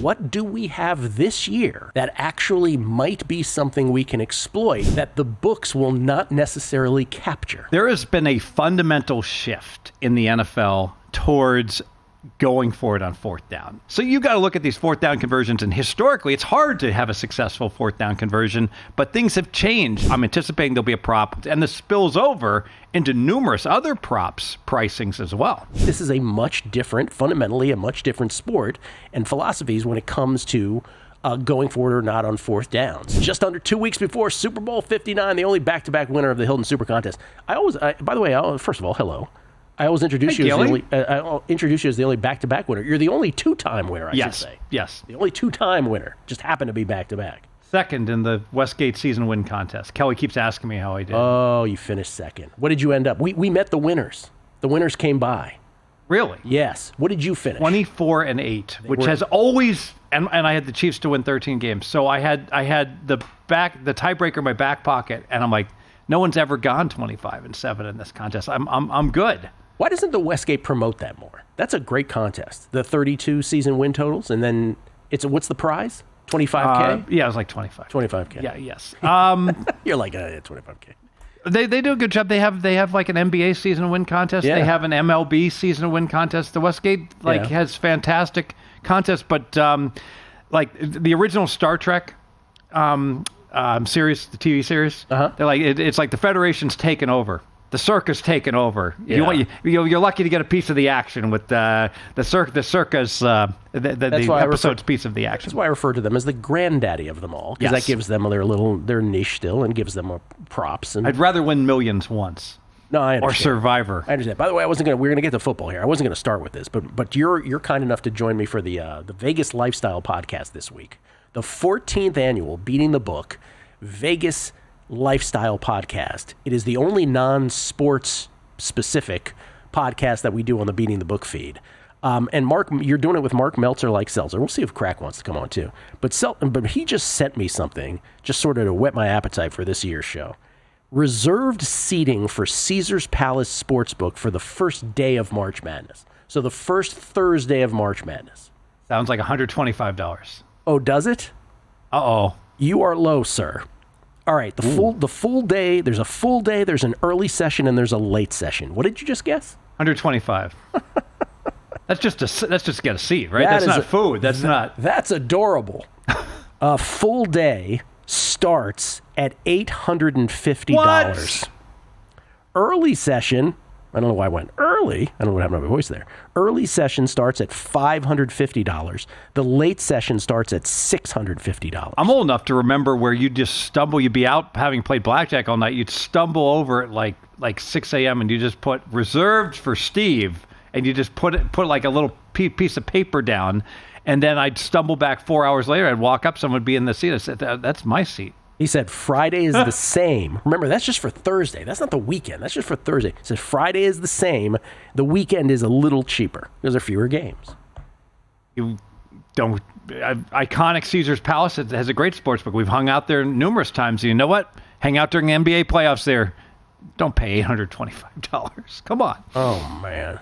what do we have this year that actually might be something we can exploit that the books will not necessarily capture? There has been a fundamental shift in the NFL towards going for it on fourth down. So you got to look at these fourth down conversions, and historically it's hard to have a successful fourth down conversion, but things have changed. I'm anticipating there'll be a prop, and this spills over into numerous other props pricings as well. This is a much different, fundamentally a much different sport and philosophies when it comes to going forward or not on fourth downs. Just under 2 weeks before Super Bowl 59, the only back-to-back winner of the Hilton Super Contest. By the way, first of all, hello. I always introduce you as the only back-to-back winner. You're the only two-time winner, I should say. Yes. The only two-time winner. Just happened to be back-to-back. Second in the Westgate season win contest. Kelly keeps asking me how I did. Oh, you finished second. What did you end up? We met the winners. The winners came by. Really? Yes. What did you finish? 24-8, which has always, and I had the Chiefs to win 13 games. So I had the tiebreaker in my back pocket, and I'm like, no one's ever gone 25-7 in this contest. I'm good. Why doesn't the Westgate promote that more? That's a great contest. The 32 season win totals, and then what's the prize? 25K? Yeah, it was like 25. 25K. Yeah, yes. You're like, 25K. They do a good job. They have like an NBA season win contest. Yeah. They have an MLB season win contest. The Westgate has fantastic contests, but like the original Star Trek series, the TV series, they're like it's like the Federation's taken over. The circus taken over. Yeah. You're lucky to get a piece of the action with the circus, the episode's piece of the action. That's why I refer to them as the granddaddy of them all, because that gives them their niche still and gives them props. And I'd rather win millions once. No, I understand. Or Survivor. I understand. By the way, we're going to get to football here. I wasn't going to start with this, but you're kind enough to join me for the Vegas Lifestyle podcast this week, the 14th annual Beating the Book Vegas Lifestyle podcast. It is the only non-sports specific podcast that we do on the Beating the Book feed. And Mark, you're doing it with Mark Meltzer like Seltzer. We'll see if Crack wants to come on too. But he just sent me something just sort of to whet my appetite for this year's show. Reserved seating for Caesars Palace Sportsbook for the first day of March Madness. So the first Thursday of March Madness. Sounds like $125. Oh, does it? Uh-oh. You are low, sir. All right, the full day, there's a full day, there's an early session, and there's a late session. What did you just guess? 125. That's just to get a seat, right? That's not food. That's adorable. A full day starts at $850. What? Early session, I don't know why I went early. I don't know what happened to my voice there. Early session starts at $550. The late session starts at $650. I'm old enough to remember where you just stumble. You'd be out having played blackjack all night. You'd stumble over at like 6 a.m. and you just put reserved for Steve, and you just put like a little piece of paper down, and then I'd stumble back 4 hours later. I'd walk up, someone would be in the seat. I said, "That's my seat." He said Friday is the same. Remember, that's just for Thursday. That's not the weekend. That's just for Thursday. He said Friday is the same. The weekend is a little cheaper. There's fewer games. You don't. Iconic Caesars Palace has a great sports book. We've hung out there numerous times. You know what? Hang out during the NBA playoffs there. Don't pay $825. Come on. Oh, man.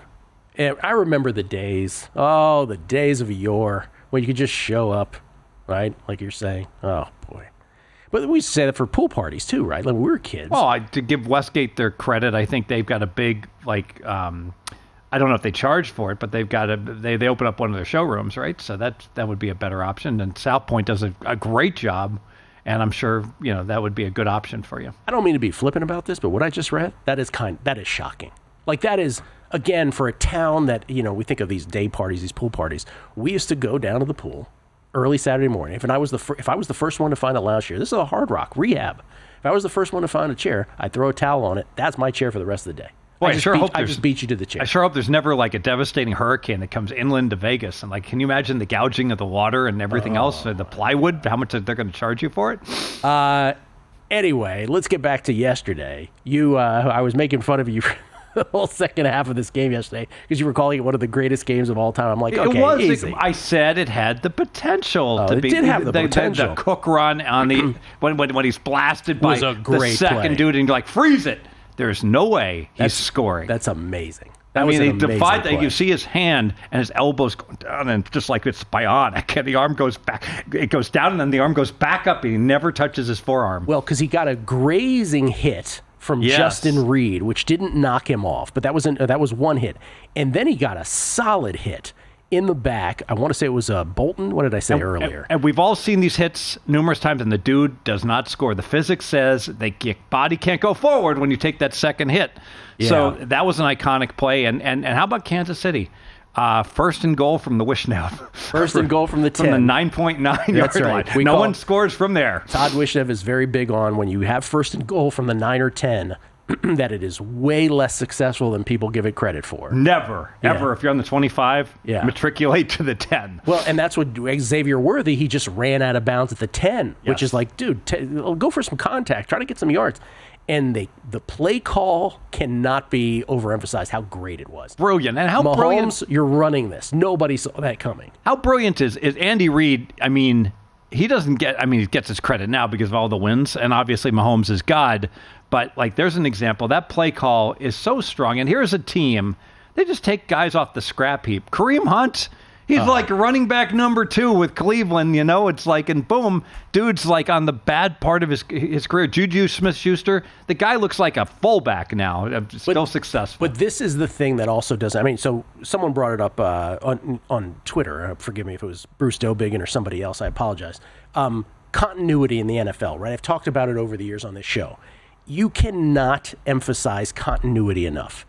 And I remember the days. Oh, the days of yore when you could just show up, right? Like you're saying. Oh, boy. But we used to say that for pool parties, too, right? Like when we were kids. Well, to give Westgate their credit, I think they've got a big, I don't know if they charge for it, but they've got they open up one of their showrooms, right? So that would be a better option. And South Point does a great job, and I'm sure, that would be a good option for you. I don't mean to be flippant about this, but what I just read, that is shocking. Like that is, again, for a town that, we think of these day parties, these pool parties. We used to go down to the pool early Saturday morning. If I was the first one to find a lounge chair, this is a Hard Rock rehab. If I was the first one to find a chair, I'd throw a towel on it. That's my chair for the rest of the day. Boy, I just beat you to the chair. I sure hope there's never like a devastating hurricane that comes inland to Vegas. And can you imagine the gouging of the water and everything else, the plywood, how much they're going to charge you for it? Anyway, let's get back to yesterday. I was making fun of you the whole second half of this game yesterday because you were calling it one of the greatest games of all time. I'm like, okay, it was. Easy. I said it had the potential to be. It did have the potential. The Cook run on the when he's blasted by the second dude and freeze it. There's no way he's scoring. That's amazing. That was he an amazing defied that. play. You see his hand and his elbows going down, and just like it's bionic, and the arm goes back. It goes down, and then the arm goes back up, and he never touches his forearm. Well, because he got a grazing hit from Justin Reed, which didn't knock him off, but that was one hit. And then he got a solid hit in the back. I want to say it was Bolton. What did I say earlier? And we've all seen these hits numerous times, and the dude does not score. The physics says your body can't go forward when you take that second hit. Yeah. So that was an iconic play. And how about Kansas City? First and goal from the Wishnev. First and goal from the 10. From the 9.9 yard line. No one scores from there. Todd Wishnev is very big on when you have first and goal from the 9 or 10, that it is way less successful than people give it credit for. Never, ever. If you're on the 25, matriculate to the 10. Well, and that's what Xavier Worthy, he just ran out of bounds at the 10, which is like, dude, go for some contact. Try to get some yards. And the play call cannot be overemphasized how great it was. Brilliant. And how Mahomes, brilliant. You're running this. Nobody saw that coming. How brilliant is Andy Reid? I mean, he gets his credit now because of all the wins, and obviously Mahomes is God. But, like, there's an example. That play call is so strong. And here's a team. They just take guys off the scrap heap. Kareem Hunt, he's like running back number 2 with Cleveland, you know. It's like, and boom, dude's like on the bad part of his career. Juju Smith-Schuster, the guy looks like a fullback now, still successful. But this is the thing that also doesn't, I mean, so someone brought it up on Twitter. Forgive me if it was Bruce Dobigan or somebody else. I apologize. Continuity in the NFL, right? I've talked about it over the years on this show. You cannot emphasize continuity enough.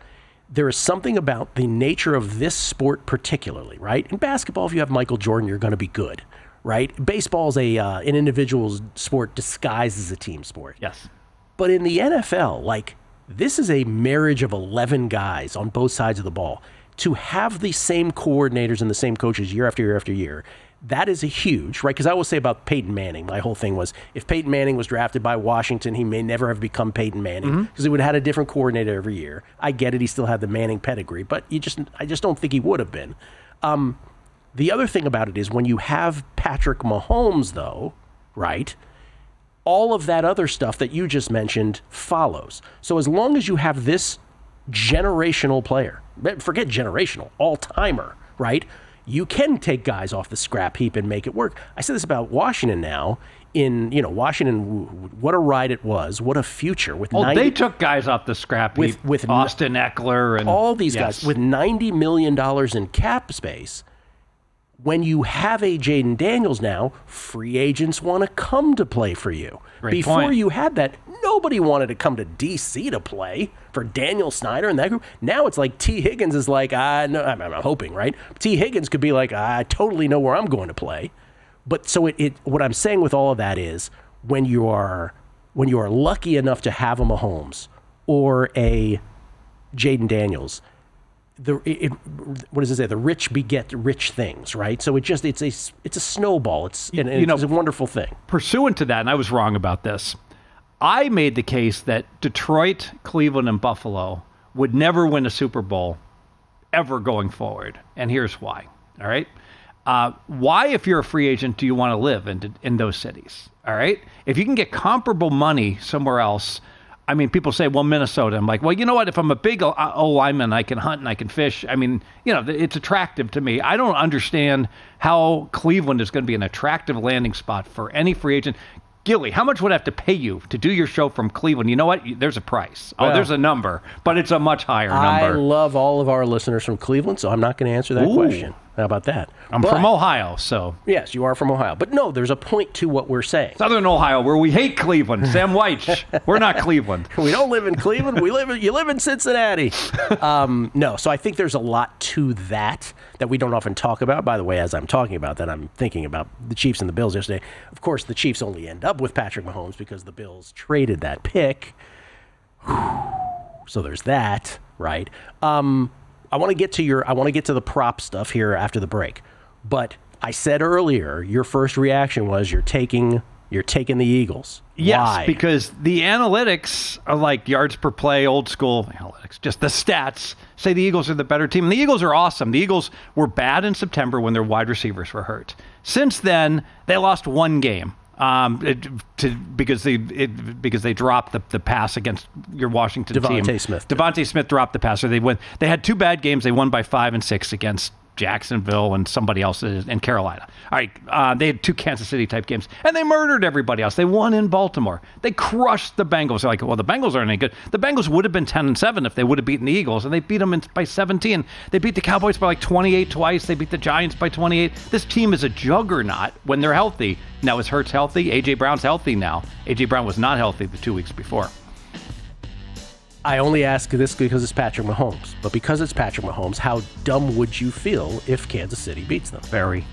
There is something about the nature of this sport particularly, right? In basketball, if you have Michael Jordan, you're going to be good, right? Baseball is an individual sport disguised as a team sport. Yes. But in the NFL, like, this is a marriage of 11 guys on both sides of the ball. To have the same coordinators and the same coaches year after year after year, that is a huge, right? Because I will say about Peyton Manning, my whole thing was, if Peyton Manning was drafted by Washington, he may never have become Peyton Manning because he would have had a different coordinator every year. I get it, he still had the Manning pedigree, but I just don't think he would have been. The other thing about it is when you have Patrick Mahomes, though, right, all of that other stuff that you just mentioned follows. So as long as you have this generational player, forget generational, all-timer, right? You can take guys off the scrap heap and make it work. I said this about Washington now. Washington, what a ride it was. What a future. They took guys off the scrap heap. With Austin Eckler and all these guys. With $90 million in cap space, when you have a Jaden Daniels now, free agents want to come to play for you. Before you had that, nobody wanted to come to D.C. to play for Daniel Snyder and that group. Now it's like T. Higgins is like, I'm hoping, right? T. Higgins could be like, I totally know where I'm going to play. But so what I'm saying with all of that is when you are lucky enough to have a Mahomes or a Jaden Daniels, what does it say? The rich beget rich things, right? So it's a snowball. It's a wonderful thing. Pursuant to that, and I was wrong about this, I made the case that Detroit, Cleveland, and Buffalo would never win a Super Bowl ever going forward. And here's why. All right. Why, if you're a free agent, do you want to live in those cities? All right. If you can get comparable money somewhere else, I mean, people say, well, Minnesota. I'm like, well, you know what? If I'm a big O-lineman, I can hunt and I can fish. I mean, it's attractive to me. I don't understand how Cleveland is going to be an attractive landing spot for any free agent. Gilly, how much would I have to pay you to do your show from Cleveland? You know what? There's a price. There's a number, but it's a much higher number. I love all of our listeners from Cleveland, so I'm not going to answer that question. How about that? I'm from Ohio, so. Yes, you are from Ohio. But no, there's a point to what we're saying. Southern Ohio, where we hate Cleveland. Sam White, we're not Cleveland. We don't live in Cleveland. You live in Cincinnati. No, so I think there's a lot to that we don't often talk about. By the way, as I'm talking about that, I'm thinking about the Chiefs and the Bills yesterday. Of course, the Chiefs only end up with Patrick Mahomes because the Bills traded that pick. So there's that, right? I want to get to the prop stuff here after the break. But I said earlier, your first reaction was you're taking the Eagles. Yes, Why? Because the analytics are like yards per play, old school analytics. Just the stats say the Eagles are the better team. And the Eagles are awesome. The Eagles were bad in September when their wide receivers were hurt. Since then, they lost one game. because they dropped the pass against your Washington team. Devontae Smith dropped the pass. So they had 2 bad games. They won by 5 and 6 against Jacksonville and somebody else in Carolina. All right, they had 2 Kansas City type games, and they murdered everybody else. They won in Baltimore. They crushed the Bengals. They're like, well, the Bengals aren't any good. The Bengals would have been 10-7 if they would have beaten the Eagles, and they beat them by 17. They beat the Cowboys by like 28 twice. They beat the Giants by 28. This team is a juggernaut when they're healthy. Now, is Hurts healthy? A.J. Brown's healthy now. A.J. Brown was not healthy the 2 weeks before. I only ask this because it's Patrick Mahomes. But because it's Patrick Mahomes, how dumb would you feel if Kansas City beats them? Very.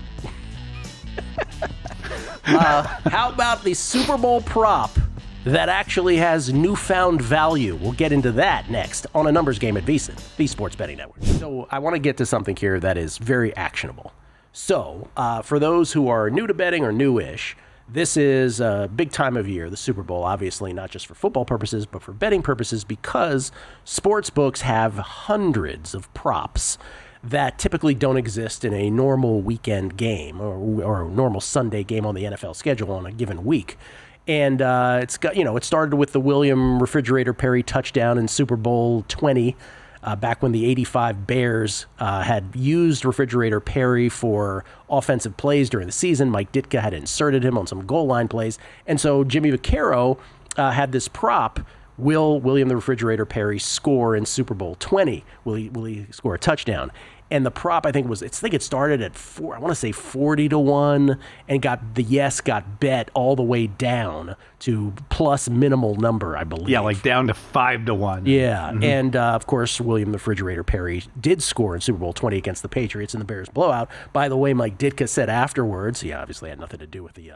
How about the Super Bowl prop that actually has newfound value? We'll get into that next on A Numbers Game at VSiN, the Sports Betting Network. So I want to get to something here that is very actionable. So for those who are new to betting or newish, this is a big time of year, the Super Bowl, obviously not just for football purposes, but for betting purposes, because sports books have hundreds of props that typically don't exist in a normal weekend game or a normal Sunday game on the NFL schedule on a given week. And it started with the William Refrigerator Perry touchdown in Super Bowl 20. Back when the 85 Bears had used Refrigerator Perry for offensive plays during the season. Mike Ditka had inserted him on some goal line plays. And so Jimmy Vaccaro had this prop. Will William the Refrigerator Perry score in Super Bowl 20? Will he score a touchdown? And the prop, I think it started at 40-1 and got bet all the way down to plus minimal number, I believe. Yeah, like down to 5-1. Yeah. Mm-hmm. And of course, William the Refrigerator Perry did score in Super Bowl 20 against the Patriots in the Bears blowout. By the way, Mike Ditka said afterwards, he obviously had nothing to do with the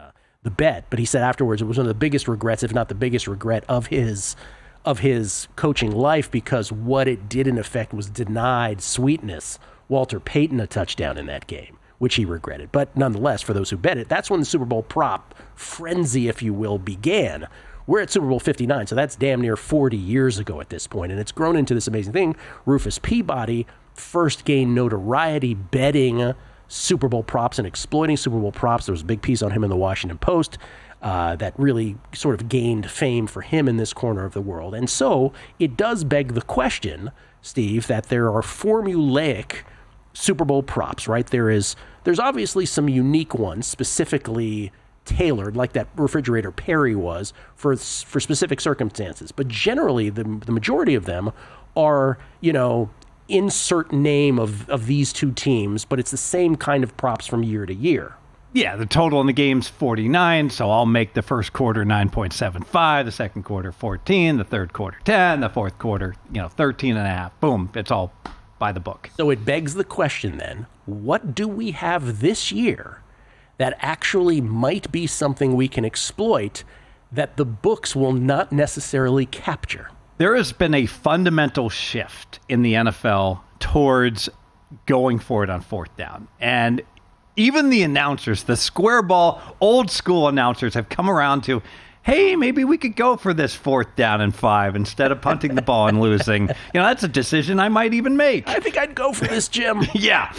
bet, but he said afterwards it was one of the biggest regrets, if not the biggest regret of his coaching life, because what it did in effect was denied Sweetness Walter Payton a touchdown in that game, which he regretted. But nonetheless, for those who bet it, that's when the Super Bowl prop frenzy, if you will, began. We're at Super Bowl 59, so that's damn near 40 years ago at this point, and it's grown into this amazing thing. Rufus Peabody first gained notoriety betting Super Bowl props and exploiting Super Bowl props. There was a big piece on him in the Washington Post that really sort of gained fame for him in this corner of the world. And so it does beg the question, Steve, that there are formulaic Super Bowl props, right? There's obviously some unique ones specifically tailored, like that Refrigerator Perry was, for specific circumstances. But generally, the majority of them are, insert name of these two teams, but it's the same kind of props from year to year. Yeah, the total in the game's 49, so I'll make the first quarter 9.75, the second quarter 14, the third quarter 10, the fourth quarter, 13.5. Boom, it's all by the book. So it begs the question then, what do we have this year that actually might be something we can exploit that the books will not necessarily capture? There has been a fundamental shift in the NFL towards going for it on fourth down. And even the announcers, the square ball, old school announcers have come around to, hey, maybe we could go for this 4th down and 5 instead of punting the ball and losing. That's a decision I might even make. I think I'd go for this, Jim. Yeah.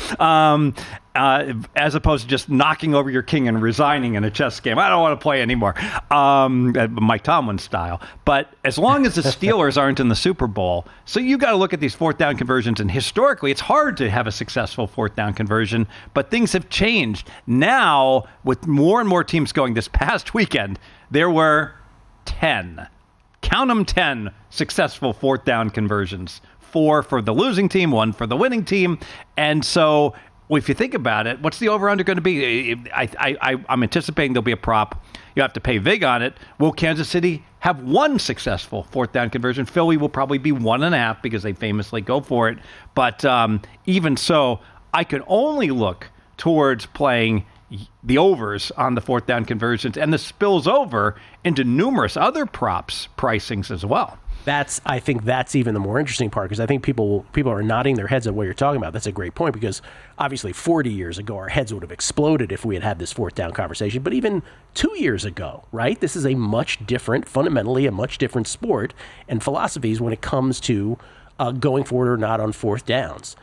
As opposed to just knocking over your king and resigning in a chess game. I don't want to play anymore. Mike Tomlin style. But as long as the Steelers aren't in the Super Bowl, so you got to look at these 4th down conversions. And historically, it's hard to have a successful 4th down conversion. But things have changed. Now, with more and more teams going this past weekend, there were 10. Count them, 10 successful 4th down conversions. 4 for the losing team, 1 for the winning team. And so, if you think about it, what's the over-under going to be? I'm anticipating there'll be a prop. You have to pay vig on it. Will Kansas City have 1 successful 4th down conversion? Philly will probably be 1.5 because they famously go for it. But even so, I can only look towards playing the overs on the 4th down conversions, and this spills over into numerous other props pricings as well. I think that's even the more interesting part, because I think people are nodding their heads at what you're talking about. That's a great point, because obviously 40 years ago, our heads would have exploded if we had this 4th down conversation. But even 2 years ago, right? This is fundamentally a much different sport and philosophies when it comes to going forward or not on 4th downs.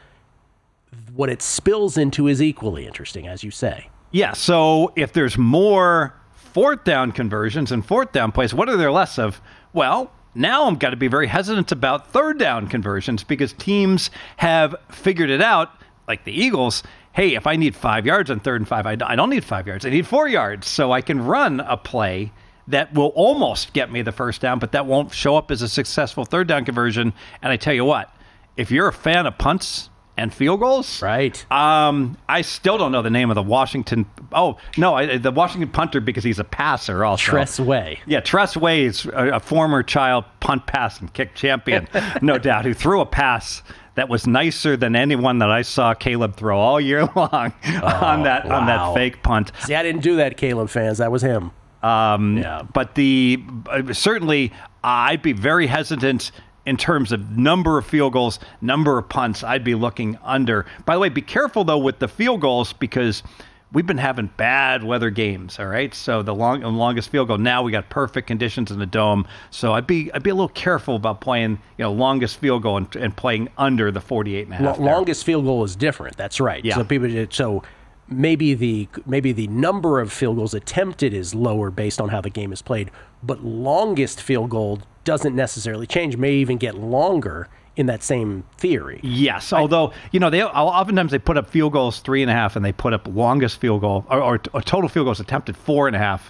What it spills into is equally interesting, as you say. Yeah, so if there's more fourth down conversions and fourth down plays, what are there less of? Well, now I'm got to be very hesitant about third down conversions because teams have figured it out, like the Eagles. Hey, if I need 5 yards on 3rd and 5, I don't need 5 yards. I need 4 yards. So I can run a play that will almost get me the first down, but that won't show up as a successful third down conversion. And I tell you what, if you're a fan of punts and field goals, right? I still don't know the name of the Washington. Oh no, the Washington punter because he's a passer also. Tress Way. Yeah, Tress Way is a former child punt, pass, and kick champion, no doubt, who threw a pass that was nicer than anyone that I saw Caleb throw all year long on that fake punt. See, I didn't do that, Caleb fans. That was him. But certainly I'd be very hesitant in terms of number of field goals, number of punts. I'd be looking under. By the way, be careful though with the field goals because we've been having bad weather games. All right, so the longest field goal. Now we got perfect conditions in the dome, so I'd be a little careful about playing longest field goal and playing under the 48.5. Longest field goal is different. That's right. Yeah. So maybe the number of field goals attempted is lower based on how the game is played, but longest field goal doesn't necessarily change. May even get longer in that same theory. Yes, although they oftentimes they put up field goals 3.5, and they put up longest field goal or total field goals attempted 4.5.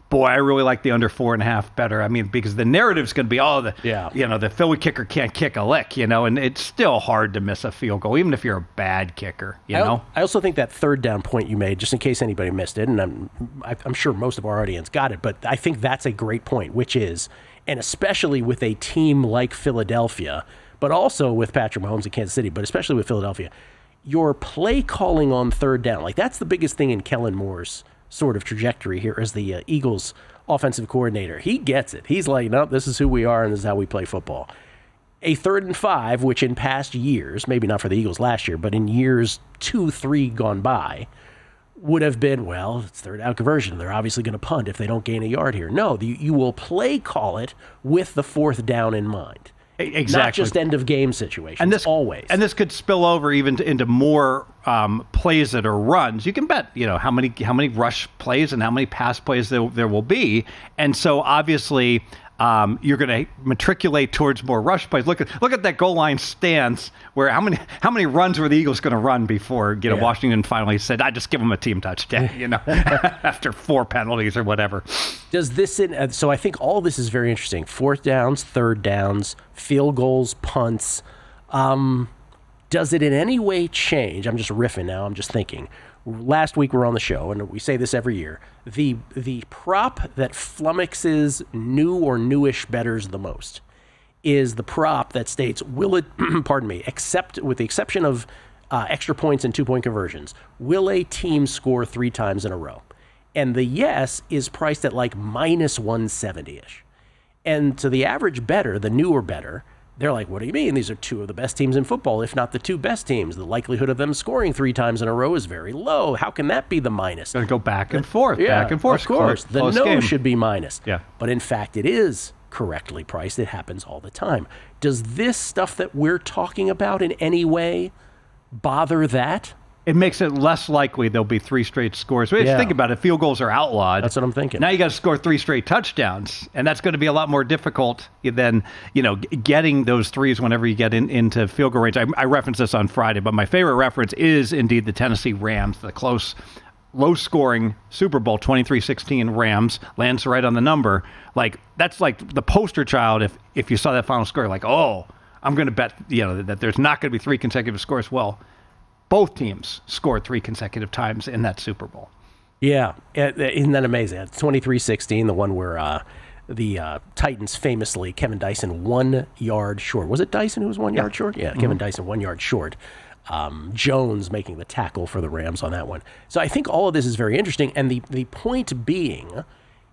Boy, I really like the under 4.5 better. I mean, because the narrative's going to be, the Philly kicker can't kick a lick, and it's still hard to miss a field goal, even if you're a bad kicker, I also think that third down point you made, just in case anybody missed it, and I'm sure most of our audience got it, but I think that's a great point, which is, and especially with a team like Philadelphia, but also with Patrick Mahomes in Kansas City, but especially with Philadelphia, your play calling on third down, like that's the biggest thing in Kellen Moore's sort of trajectory here as the Eagles offensive coordinator. He gets it. He's like, no, this is who we are and this is how we play football. A 3rd and 5, which in past years, maybe not for the Eagles last year, but in years 2, 3 gone by, would have been, well, it's third down conversion. They're obviously going to punt if they don't gain a yard here. No, you will play call it with the 4th down in mind. Exactly. Not just end of game situations. And this always. And this could spill over even into more plays that are runs. You can bet, how many rush plays and how many pass plays there will be. And so obviously you're going to matriculate towards more rush plays. Look at that goal line stance where how many runs were the Eagles going to run before Washington finally said, I just give them a team touchdown, after 4 penalties or whatever. Does this so I think all this is very interesting. 4th downs, 3rd downs, field goals, punts. Does it in any way change? I'm just riffing now. I'm just thinking. Last week we were on the show, and we say this every year, the prop that flummoxes new or newish bettors the most is the prop that states, will it, except with the exception of extra points and 2-point conversions, will a team score 3 times in a row? And the yes is priced at like minus 170-ish. And to the average bettor, the newer bettor, they're like, what do you mean? These are 2 of the best teams in football, if not the 2 best teams. The likelihood of them scoring 3 times in a row is very low. How can that be the minus? Going to go back and forth, back and forth. Of course. The no game should be minus. Yeah. But in fact, it is correctly priced. It happens all the time. Does this stuff that we're talking about in any way bother that? It makes it less likely there'll be 3 straight scores. Just think about it. Field goals are outlawed. That's what I'm thinking. Now you got to score 3 straight touchdowns, and that's going to be a lot more difficult than getting those threes whenever you get into field goal range. I referenced this on Friday, but my favorite reference is indeed the Tennessee Rams, the close, low-scoring Super Bowl 23-16 Rams lands right on the number. Like that's like the poster child. If you saw that final score, like, oh, I'm going to bet that there's not going to be 3 consecutive scores. Well, both teams scored 3 consecutive times in that Super Bowl. Yeah, isn't that amazing? 23-16, the one where the Titans famously, Kevin Dyson 1 yard short. Was it Dyson who was 1 yard short? Yeah, mm-hmm. Kevin Dyson 1 yard short. Jones making the tackle for the Rams on that one. So I think all of this is very interesting. And the point being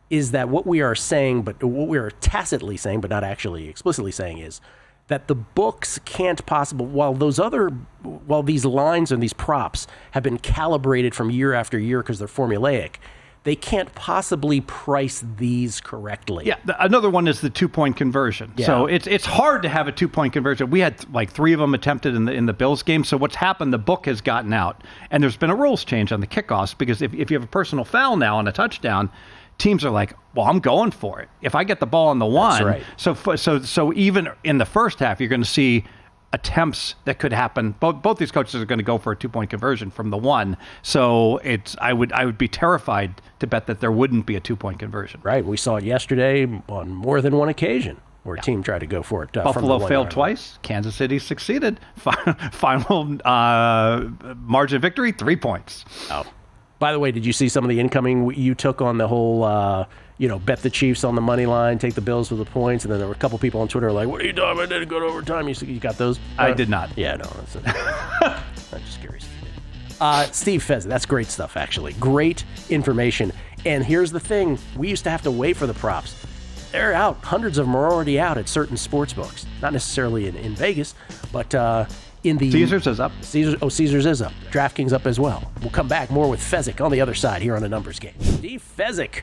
is that what we are saying, but what we are tacitly saying, but not actually explicitly saying, is that the books can't possibly, while these lines and these props have been calibrated from year after year because they're formulaic, they can't possibly price these correctly. Yeah, another one is the 2-point conversion. Yeah. So it's hard to have a 2-point conversion. We had like 3 of them attempted in the Bills game. So what's happened, the book has gotten out, and there's been a rules change on the kickoffs because if you have a personal foul now on a touchdown, teams are like, well, I'm going for it. If I get the ball on the one, right. So even in the first half, you're going to see attempts that could happen. Both these coaches are going to go for a 2-point conversion from the one. So I would be terrified to bet that there wouldn't be a 2-point conversion. Right. We saw it yesterday on more than one occasion where a team tried to go for it. Buffalo failed twice. Kansas City succeeded. Final margin of victory, 3 points. Oh. By the way, did you see some of the incoming you took on the whole, bet the Chiefs on the money line, take the Bills with the points, and then there were a couple people on Twitter like, what are you doing? I didn't go to overtime. You got those? I did not. Yeah, no. I'm just curious. Steve Fezzik, that's great stuff, actually. Great information. And here's the thing. We used to have to wait for the props. They're out. Hundreds of them are already out at certain sports books. Not necessarily in Vegas, but in the... Caesars is up. Caesars is up. DraftKings up as well. We'll come back more with Fezzik on the other side here on A Numbers Game. Steve Fezzik,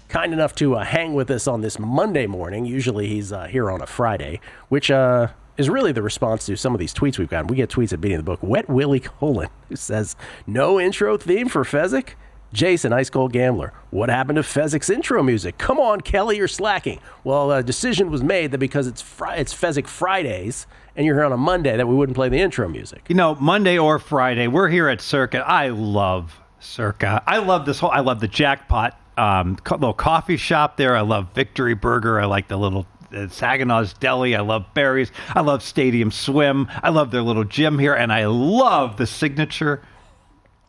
kind enough to hang with us on this Monday morning. Usually he's here on a Friday, which is really the response to some of these tweets we've gotten. We get tweets at Beating the Book. Wet Willie Colin, who says, no intro theme for Fezzik? Jason, Ice Cold Gambler, what happened to Fezzik's intro music? Come on, Kelly, you're slacking. Well, a decision was made that because it's Fezzik Fridays and you're here on a Monday that we wouldn't play the intro music. Monday or Friday, we're here at Circa. I love Circa. I love the Jackpot little coffee shop there. I love Victory Burger. I like the little Saginaw's Deli. I love Barry's. I love Stadium Swim. I love their little gym here. And I love the Signature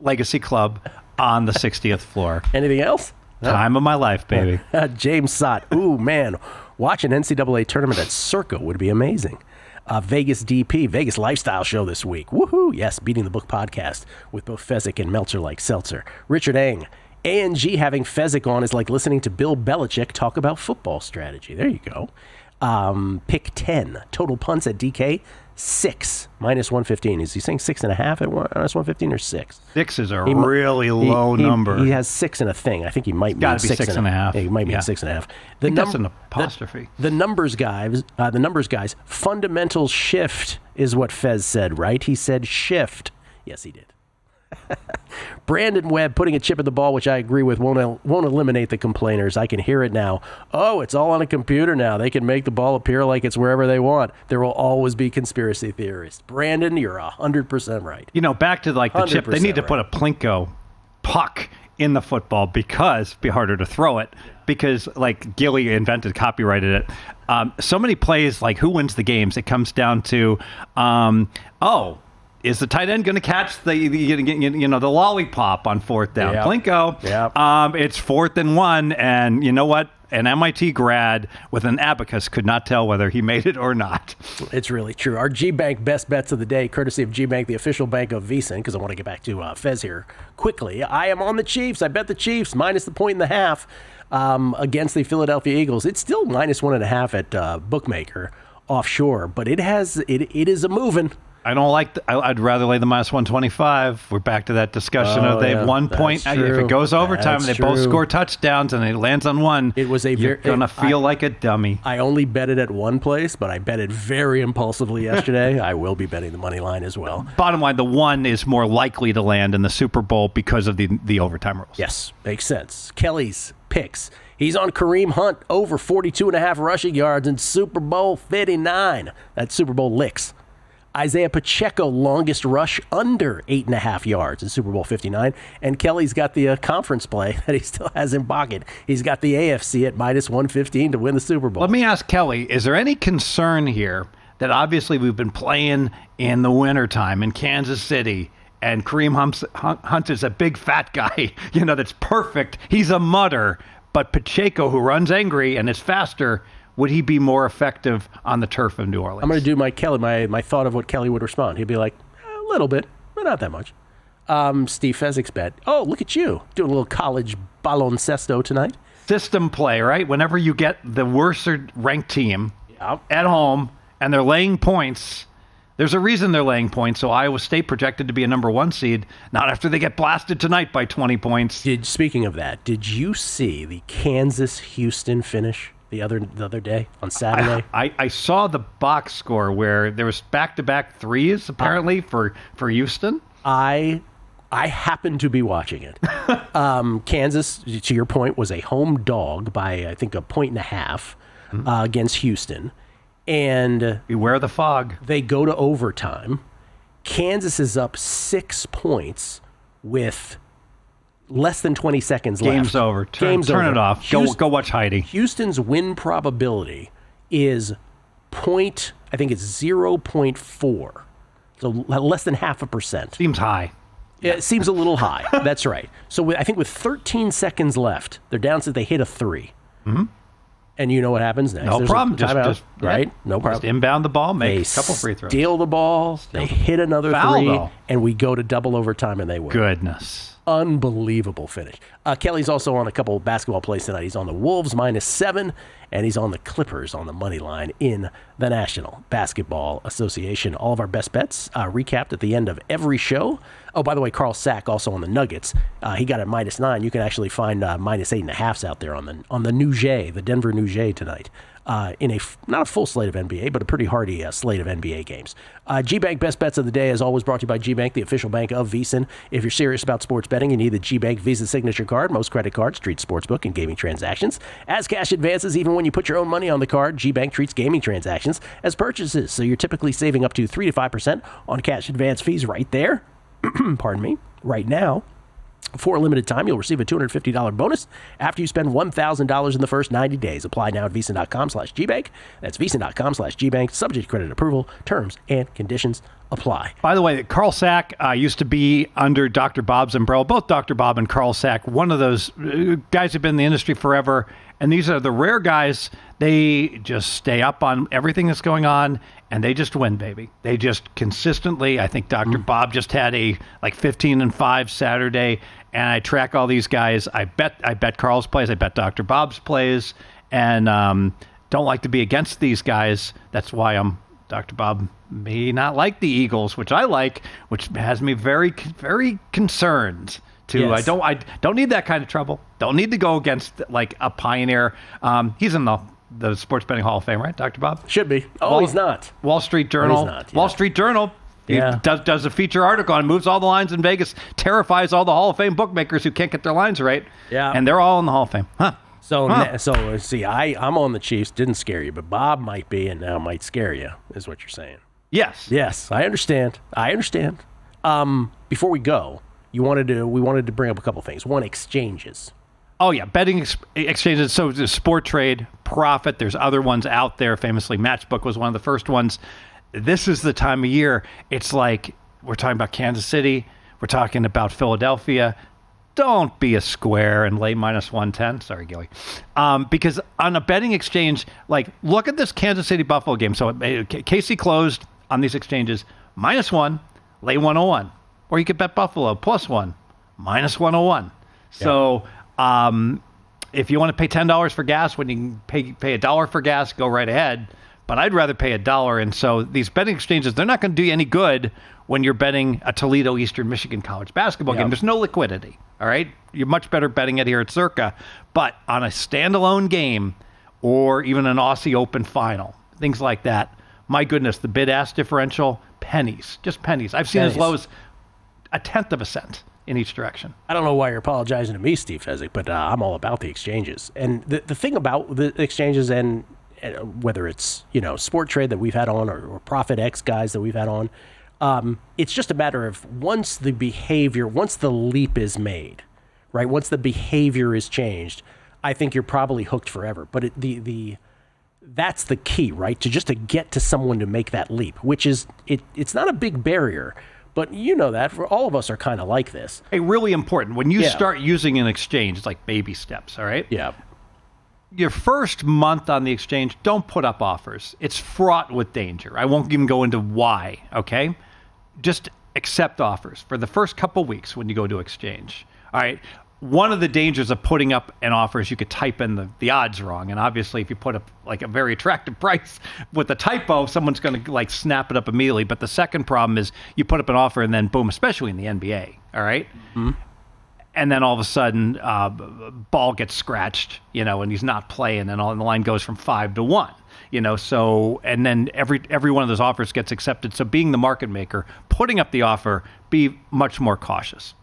Legacy Club on the 60th floor. Anything else? Time of my life, baby. James Sott. Ooh, man. Watch an NCAA tournament at Circa would be amazing. Vegas DP, Vegas Lifestyle Show this week. Woohoo! Yes, Beating the Book podcast with both Fezzik and Meltzer like seltzer. Richard Eng. ANG having Fezzik on is like listening to Bill Belichick talk about football strategy. There you go. Pick 10. Total punts at DK, 6, minus 115. Is he saying 6.5 at minus 115 or 6? 6 is a really low number. He has 6 in a thing. I think he might mean 6.5. Yeah, he might mean 6.5. That's an apostrophe. The numbers guys, fundamental shift is what Fez said, right? He said shift. Yes, he did. Brandon Webb putting a chip in the ball, which I agree with, won't eliminate the complainers. I can hear it now. Oh, it's all on a computer now. They can make the ball appear like it's wherever they want. There will always be conspiracy theorists. Brandon, you're 100% right. Back to the chip. They need to put a Plinko puck in the football because it'd be harder to throw it. Because Gilly invented, copyrighted it. So many plays, like who wins the games, it comes down to, is the tight end going to catch the lollipop on fourth down? Yep. Plinko. Yep. It's 4th and 1, and you know what? An MIT grad with an abacus could not tell whether he made it or not. It's really true. Our G-Bank best bets of the day, courtesy of G-Bank, the official bank of VSiN, because I want to get back to Fez here quickly. I am on the Chiefs. I bet the Chiefs minus the 1.5 against the Philadelphia Eagles. It's still minus 1.5 at Bookmaker offshore, but it is a moving. I don't like I'd rather lay the minus 125. We're back to that discussion of they have 1 point. If it goes overtime, they both score touchdowns and it lands on one. It was you're going to feel like a dummy. I only bet it at one place, but I bet it very impulsively yesterday. I will be betting the money line as well. Bottom line, the one is more likely to land in the Super Bowl because of the overtime rules. Yes, makes sense. Kelly's picks. He's on Kareem Hunt over 42.5 rushing yards in Super Bowl 59. That's Super Bowl LIX. Isaiah Pacheco, longest rush under 8.5 yards in Super Bowl 59. And Kelly's got the conference play that he still has in pocket. He's got the AFC at minus 115 to win the Super Bowl. Let me ask Kelly, is there any concern here that obviously we've been playing in the wintertime in Kansas City, and Kareem Hunt is a big fat guy, that's perfect. He's a mutter. But Pacheco, who runs angry and is faster, would he be more effective on the turf of New Orleans? I'm going to do my thought of what Kelly would respond. He'd be like, a little bit, but not that much. Steve Fezzik's bet. Oh, look at you, doing a little college baloncesto tonight. System play, right? Whenever you get the worst ranked team at home and they're laying points, there's a reason they're laying points. So Iowa State projected to be a number 1 seed, not after they get blasted tonight by 20 points. Speaking of that, did you see the Kansas-Houston finish the other day on Saturday? I saw the box score where there was back-to-back threes apparently for Houston. I happened to be watching it. Kansas, to your point, was a home dog by, I think, 1.5 against Houston. And beware the fog. They go to overtime. Kansas is up 6 points with less than 20 seconds left. Game's over. Turn it off. Go watch Heidi. Houston's win probability is I think it's 0.4. So less than 0.5%. Seems high. It seems a little high. That's right. So I think with 13 seconds left, they're down to they hit a 3. Mm-hmm. And you know what happens next? No problem. Just right? No problem. Just inbound the ball, make a couple free throws. Steal the ball. They hit another 3, and we go to double overtime, and they win. Goodness. Unbelievable finish. Kelly's also on a couple of basketball plays tonight. He's on the Wolves -7, and he's on the Clippers on the money line in the National Basketball Association. All of our best bets recapped at the end of every show. Oh, by the way, Carl Sack also on the Nuggets. He got it -9. You can actually find -8.5s out there on the Nouget, the Denver Nouget tonight. In not a full slate of NBA, but a pretty hearty slate of NBA games. G-Bank Best Bets of the Day is always brought to you by G-Bank, the official bank of VSiN. If you're serious about sports betting, you need the G-Bank Visa Signature Card. Most credit cards treat sportsbook and gaming transactions as cash advances. Even when you put your own money on the card, G-Bank treats gaming transactions as purchases. So you're typically saving up to 3 to 5% on cash advance fees right there. Pardon me, right now. For a limited time, you'll receive a $250 bonus after you spend $1,000 in the first 90 days. Apply now at VSiN.com/GBank. That's VSiN.com/GBank. Subject to credit approval. Terms and conditions apply. By the way, Carl Sack used to be under Dr. Bob's umbrella. Both Dr. Bob and Carl Sack, one of those guys who've been in the industry forever. And these are the rare guys. They just stay up on everything that's going on, and they just win, baby. They just consistently. I think Dr. Bob just had a 15-5 Saturday, and I track all these guys. I bet Carl's plays. I bet Dr. Bob's plays, and don't like to be against these guys. That's why Dr. Bob may not like the Eagles, which I like, which has me very, very concerned. Yes. I don't need that kind of trouble. Don't need to go against a pioneer. He's in the Sports Betting Hall of Fame, right, Dr. Bob? Should be. Oh, he's not. Wall Street Journal. He's not, yeah. Wall Street Journal. Yeah. He does a feature article on moves all the lines in Vegas, terrifies all the Hall of Fame bookmakers who can't get their lines right. Yeah. And they're all in the Hall of Fame. So see, I'm on the Chiefs. Didn't scare you, but Bob might be, and now might scare you, is what you're saying. Yes. Yes, I understand. Before we go, we wanted to bring up a couple things. One, exchanges. Oh, yeah, betting exchanges. So there's Sport Trade, Profit. There's other ones out there. Famously, Matchbook was one of the first ones. This is the time of year. It's like we're talking about Kansas City. We're talking about Philadelphia. Don't be a square and lay -110. Sorry, Gilly. Because on a betting exchange, look at this Kansas City-Buffalo game. So KC closed on these exchanges -1, lay 101. Or you could bet Buffalo +1, -101. So if you want to pay $10 for gas when you can pay $1 for gas, go right ahead. But I'd rather pay $1. And so these betting exchanges, they're not going to do you any good when you're betting a Toledo Eastern Michigan college basketball game. There's no liquidity, all right? You're much better betting it here at Circa. But on a standalone game or even an Aussie Open final, things like that, my goodness, the bid-ask differential, pennies, just pennies. I've seen as low as 1/10 of a cent in each direction. I don't know why you're apologizing to me, Steve Fezzik, but I'm all about the exchanges. And the thing about the exchanges, and whether it's Sport Trade that we've had on or Profit X guys that we've had on, it's just a matter of once the leap is made, right? Once the behavior is changed, I think you're probably hooked forever. But that's the key, right? To get to someone to make that leap, which is it's not a big barrier. But you know that for all of us are kind of like this. Hey, really important. When you start using an exchange, it's like baby steps, all right? Yeah. Your first month on the exchange, don't put up offers. It's fraught with danger. I won't even go into why, okay? Just accept offers for the first couple weeks when you go to exchange, all right? One of the dangers of putting up an offer is you could type in the odds wrong. And obviously, if you put up a very attractive price with a typo, someone's going to snap it up immediately. But the second problem is you put up an offer and then boom, especially in the NBA, all right? Mm-hmm. And then all of a sudden, ball gets scratched, and he's not playing, and the line goes from 5 to 1, So, and then every one of those offers gets accepted. So, being the market maker, putting up the offer, be much more cautious.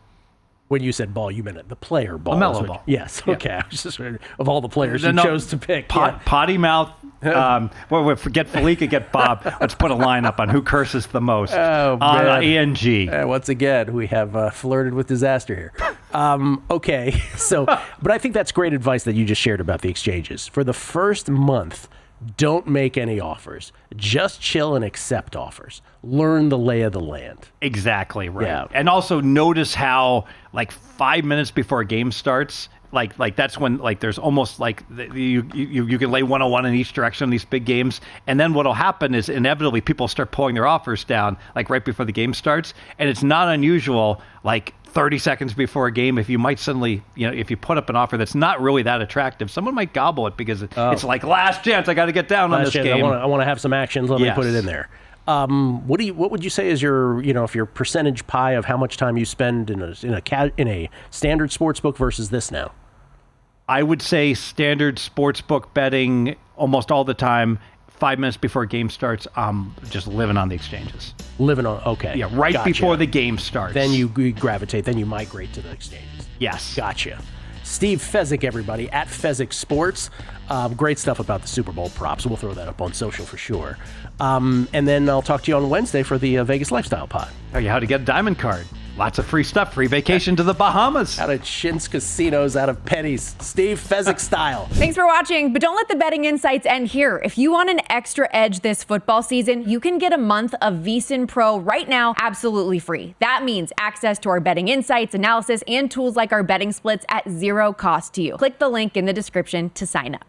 When you said ball, you meant it. The player ball. LaMelo ball. Yes. Yeah. Okay. I was just of all the players you chose to pick. Potty mouth. Forget Felica, get Bob. Let's put a lineup on who curses the most. Oh, on ENG. Once again, we have flirted with disaster here. Okay. So, but I think that's great advice that you just shared about the exchanges. For the first month, don't make any offers. Just chill and accept offers. Learn the lay of the land. Exactly right. Yeah. And also notice how, like 5 minutes before a game starts, like that's when there's almost you can lay 101 in each direction in these big games, and then what'll happen is inevitably people start pulling their offers down right before the game starts, and it's not unusual 30 seconds before a game, if you might suddenly, if you put up an offer that's not really that attractive, someone might gobble it because it's last chance, I got to get down on this game. I want to have some actions. Let me put it in there. What would you say is your, if your percentage pie of how much time you spend in a standard sports book versus this now? I would say standard sportsbook betting almost all the time. 5 minutes before a game starts, just living on the exchanges. Okay. Yeah, right before the game starts. Then you gravitate, then you migrate to the exchanges. Yes. Gotcha. Steve Fezzik, everybody, at Fezzik Sports. Great stuff about the Super Bowl props. We'll throw that up on social for sure. And then I'll talk to you on Wednesday for the Vegas Lifestyle Pod. Tell you how to get a diamond card. Lots of free stuff. Free vacation to the Bahamas. Out of Shin's Casinos, out of pennies. Steve Fezzik style. Thanks for watching, but don't let the betting insights end here. If you want an extra edge this football season, you can get a month of VSiN Pro right now absolutely free. That means access to our betting insights, analysis, and tools like our betting splits at zero cost to you. Click the link in the description to sign up.